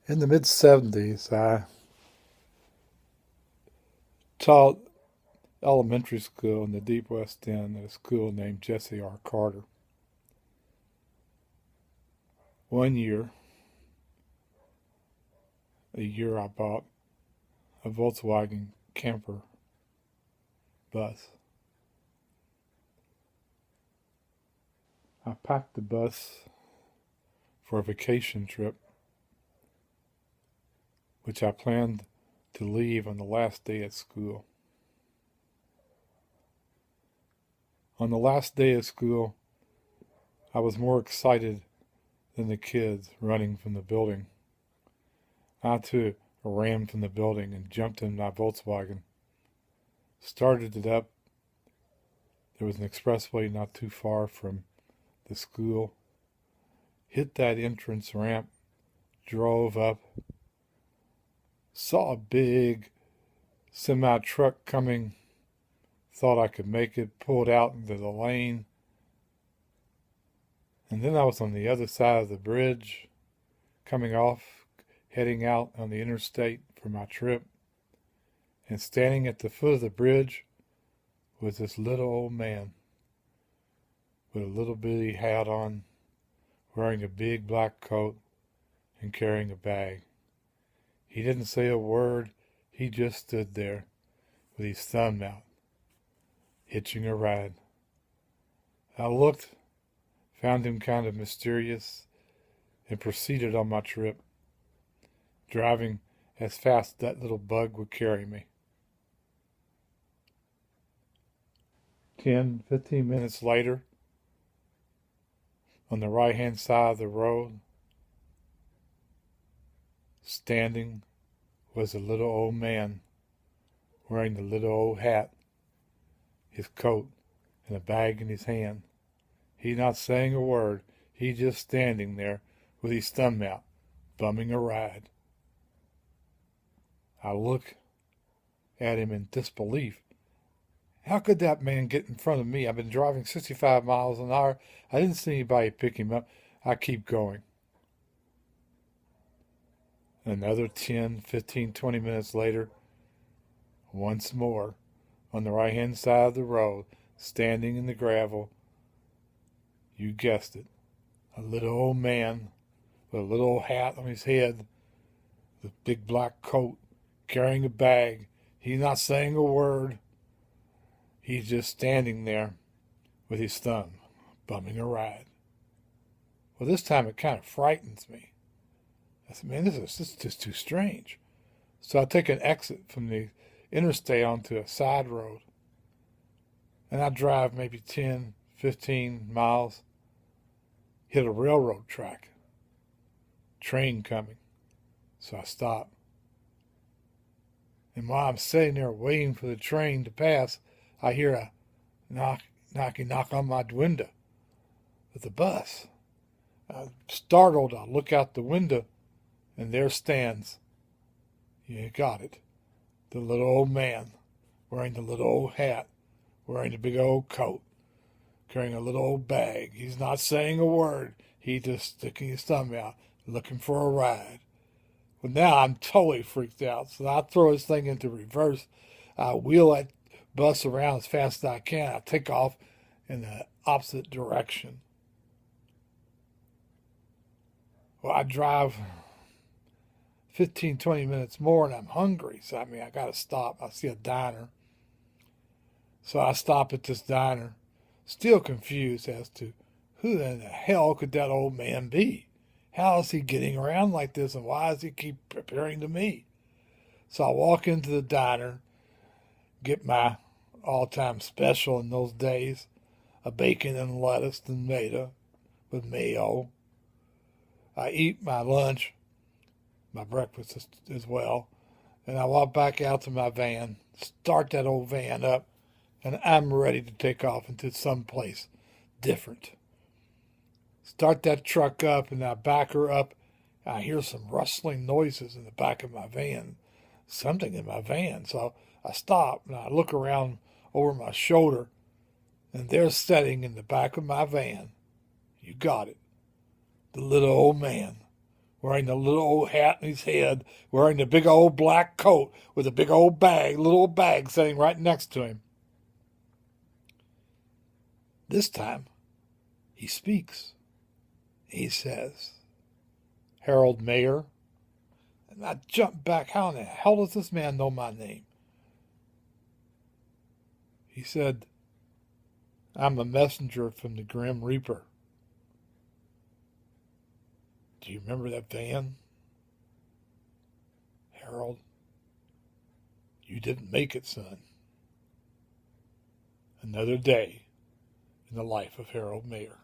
In the mid 70s, I taught elementary school in the Deep West End at a school named Jesse R. Carter. One year, I bought a Volkswagen camper bus. I packed the bus for a vacation trip, which I planned to leave on the last day at school. On the last day of school, I was more excited than the kids running from the building. I too ran from the building and jumped in my Volkswagen, started it up. There was an expressway not too far from the school, hit that entrance ramp, drove up, saw a big semi truck coming, thought I could make it, pulled out into the lane, and then I was on the other side of the bridge, coming off, heading out on the interstate for my trip, and standing at the foot of the bridge was this little old man with a little bitty hat on, wearing a big black coat and carrying a bag. He didn't say a word. He just stood there with his thumb out, hitching a ride. I looked, found him kind of mysterious, and proceeded on my trip, driving as fast as that little bug would carry me. 10, 15 minutes later, on the right-hand side of the road, standing was a little old man wearing the little old hat, his coat, and a bag in his hand. He not saying a word. He just standing there with his thumb out, bumming a ride. I look at him in disbelief. How could that man get in front of me? I've been driving 65 miles an hour. I didn't see anybody pick him up. I keep going. Another 10, 15, 20 minutes later, once more, on the right-hand side of the road, standing in the gravel, you guessed it, a little old man with a little old hat on his head, the big black coat, carrying a bag. He's not saying a word. He's just standing there with his thumb, bumming a ride. Well, this time it kind of frightens me. I said, man, this is just too strange. So I take an exit from the interstate onto a side road. And I drive maybe 10, 15 miles, hit a railroad track, train coming. So I stop. And while I'm sitting there waiting for the train to pass, I hear a knock on my window with the bus. Startled, I look out the window, and there stands, you got it, the little old man, wearing the little old hat, wearing the big old coat, carrying a little old bag. He's not saying a word. He's just sticking his thumb out, looking for a ride. Well, now I'm totally freaked out, so I throw this thing into reverse. I wheel that bus around as fast as I can. I take off in the opposite direction. Well, I drive 15, 20 minutes more and I'm hungry. So, I got to stop. I see a diner. So I stop at this diner, still confused as to who in the hell could that old man be? How is he getting around like this and why does he keep appearing to me? So I walk into the diner, get my all-time special in those days, a bacon and lettuce tomato with mayo. I eat my lunch, my breakfast as well, and I walk back out to my van, start that old van up, and I'm ready to take off into some place different. Start that truck up and I back her up. I hear some rustling noises in the back of my van, something in my van. So I stop and I look around over my shoulder, and there sitting in the back of my van, you got it, the little old man wearing the little old hat on his head, wearing the big old black coat with a big old bag, little bag sitting right next to him. This time, he speaks. He says, Harold Mayer. And I jumped back. How in the hell does this man know my name? He said, I'm a messenger from the Grim Reaper. Do you remember that van? Harold, you didn't make it, son. Another day in the life of Harold Mayer.